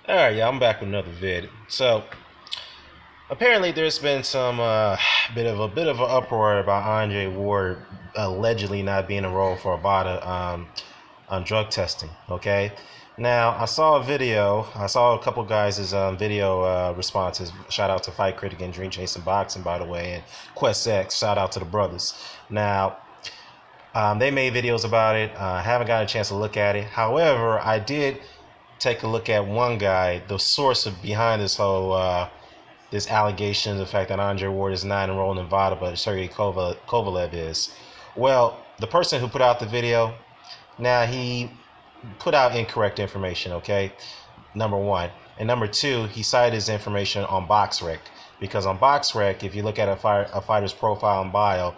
Alright, yeah, I'm back with another vid. So apparently there's been some bit of an uproar about Andre Ward allegedly not being enrolled for a VADA on drug testing. Okay. Now I saw a video. I saw a couple guys' video responses. Shout out to Fight Critic and Dream Chasing Boxing, by the way, and Quest X. Shout out to the brothers. Now they made videos about it. I haven't got a chance to look at it. However, I did take a look at one guy, the source of behind this whole this allegation, the fact that Andre Ward is not enrolled in VADA, but Sergey Kovalev is. Well, the person who put out the video, now he put out incorrect information, okay? Number one. And number two, he cited his information on BoxRec. Because on BoxRec, if you look at a fighter's profile and bio,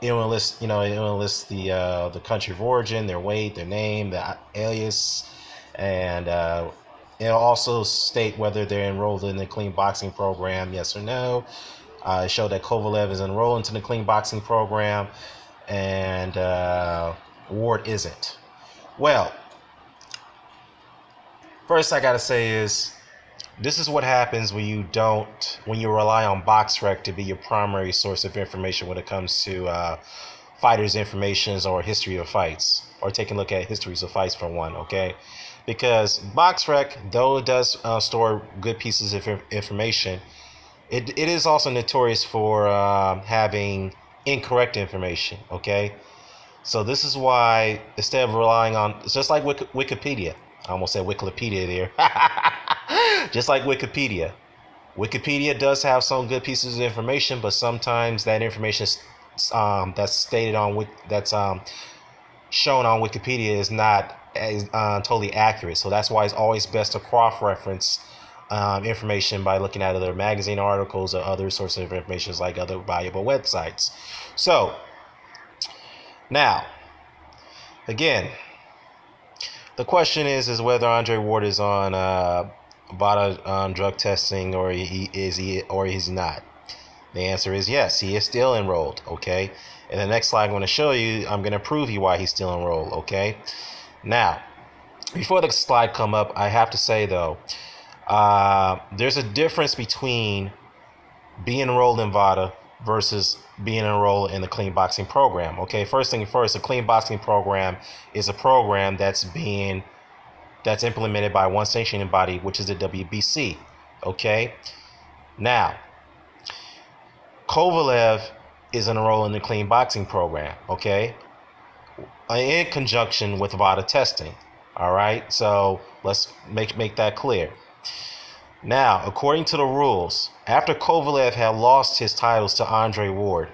it will list, it will list the country of origin, their weight, their name, the alias, and it'll also state whether they're enrolled in the clean boxing program, yes or no. It showed that Kovalev is enrolled into the clean boxing program, and Ward isn't. Well, first I gotta say is, this is what happens when you rely on BoxRec to be your primary source of information when it comes to fighters' informations or history of fights, or taking a look at histories of fights for one, okay? Because BoxRec, though it does store good pieces of information, it is also notorious for having incorrect information, okay? So this is why, instead of relying on, it's just like Wikipedia. I almost said Wikipedia there. Just like Wikipedia. Wikipedia does have some good pieces of information, but sometimes that information that's stated on that's shown on Wikipedia is not totally accurate. So that's why it's always best to cross-reference information by looking at other magazine articles or other sources of information, like other valuable websites. So now, again, the question is whether Andre Ward is on VADA drug testing, or he's not. The answer is yes, he is still enrolled. Okay, and the next slide I'm going to show you, I'm going to prove you why he's still enrolled. Okay, now before the slide come up, I have to say though, there's a difference between being enrolled in VADA versus being enrolled in the clean boxing program. Okay, first thing first, the clean boxing program is a program that's implemented by one sanctioning body, which is the WBC. Okay, now Kovalev is enrolled in the clean boxing program. Okay, in conjunction with VADA testing. All right, so let's make that clear. Now, according to the rules, after Kovalev had lost his titles to Andre Ward,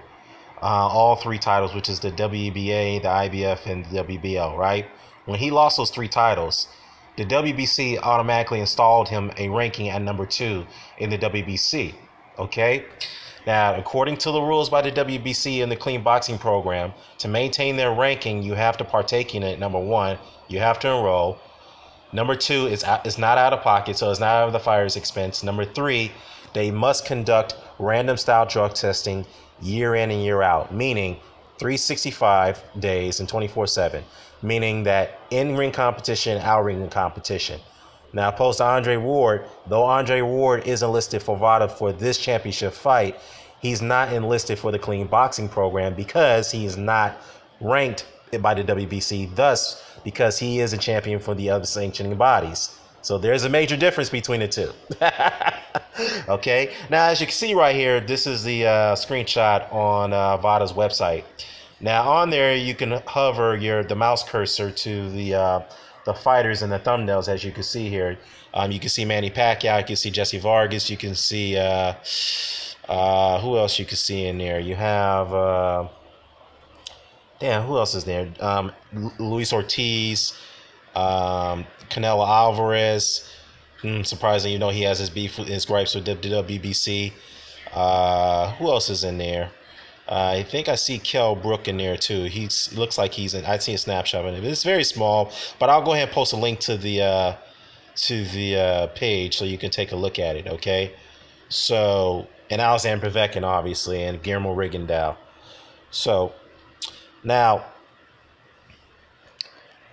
all three titles, which is the WBA, the IBF, and the WBL, right? When he lost those three titles, the WBC automatically installed him a ranking at number 2 in the WBC, okay? Now, according to the rules by the WBC and the clean boxing program, to maintain their ranking, you have to partake in it. Number 1, you have to enroll. Number 2, it's not out of pocket, so it's not out of the fighter's expense. Number 3, they must conduct random style drug testing year in and year out, meaning 365 days and 24/7, meaning that in-ring competition, out-ring competition. Now, opposed to Andre Ward, though Andre Ward is enlisted for VADA for this championship fight, he's not enlisted for the clean boxing program because he is not ranked by the WBC, thus because he is a champion for the other sanctioning bodies. So there's a major difference between the two. Okay, now as you can see right here, this is the screenshot on VADA's website. Now on there, you can hover the mouse cursor to the fighters and the thumbnails, as you can see here. You can see Manny Pacquiao, you can see Jesse Vargas, you can see who else you can see in there. You have who else is there? Luis Ortiz, Canelo Alvarez. Surprising, he has his gripes with the WBC. Who else is in there? I think I see Kell Brook in there too. He looks like he's in. I see a snapshot of him. It's very small, but I'll go ahead and post a link to the page so you can take a look at it. Okay. So, and Alexander Povetkin, obviously, and Guillermo Rigondeaux. So now,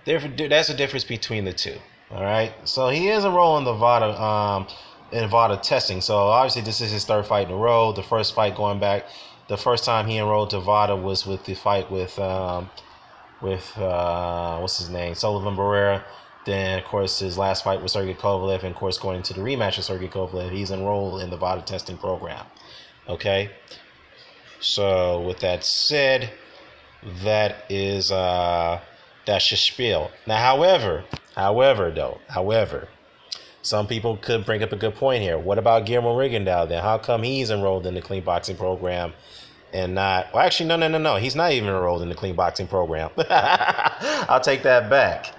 that's the difference between the two. All right, so he is enrolled in the VADA testing. So obviously this is his third fight in a row. The first fight going back, the first time he enrolled to VADA was with the fight with what's his name, Sullivan Barrera. Then of course his last fight with Sergey Kovalev, and of course going into the rematch with Sergey Kovalev, he's enrolled in the VADA testing program. Okay, so with that said, that is that's your spiel. Now, however, some people could bring up a good point here. What about Guillermo Rigondeaux then? How come he's enrolled in the clean boxing program and not? Well, actually, no. He's not even enrolled in the clean boxing program. I'll take that back.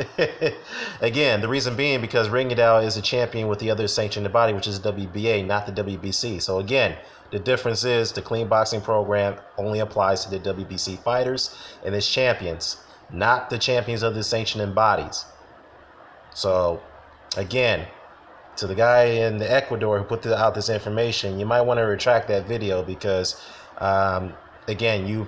Again, the reason being because Rigondeaux is a champion with the other sanctioned body, which is WBA, not the WBC. So again, the difference is the clean boxing program only applies to the WBC fighters and its champions, not the champions of the sanctioning bodies. So again, to the guy in Ecuador who put out this information, you might want to retract that video because, again, you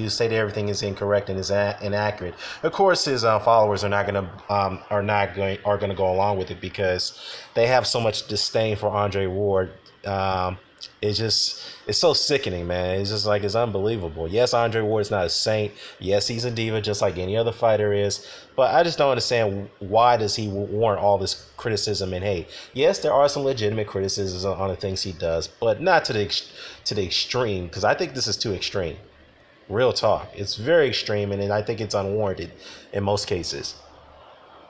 say that everything is incorrect and is inaccurate. Of course, his followers are going to go along with it because they have so much disdain for Andre Ward. It's so sickening, man. It's just like, it's unbelievable. Yes, Andre Ward's not a saint. Yes, he's a diva just like any other fighter is. But I just don't understand, why does he warrant all this criticism and hate? Yes, there are some legitimate criticisms on the things he does, but not to the extreme, because I think this is too extreme. Real talk. It's very extreme, and I think it's unwarranted in most cases.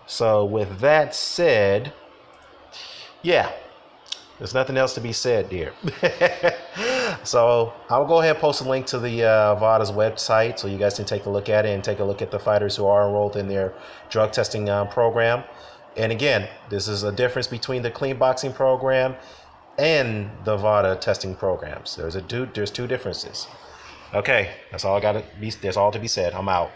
So with that said, yeah. There's nothing else to be said there. So I'll go ahead and post a link to the VADA's website so you guys can take a look at it and take a look at the fighters who are enrolled in their drug testing program. And again, this is a difference between the clean boxing program and the VADA testing programs. There's two differences. Okay, that's all to be said. I'm out.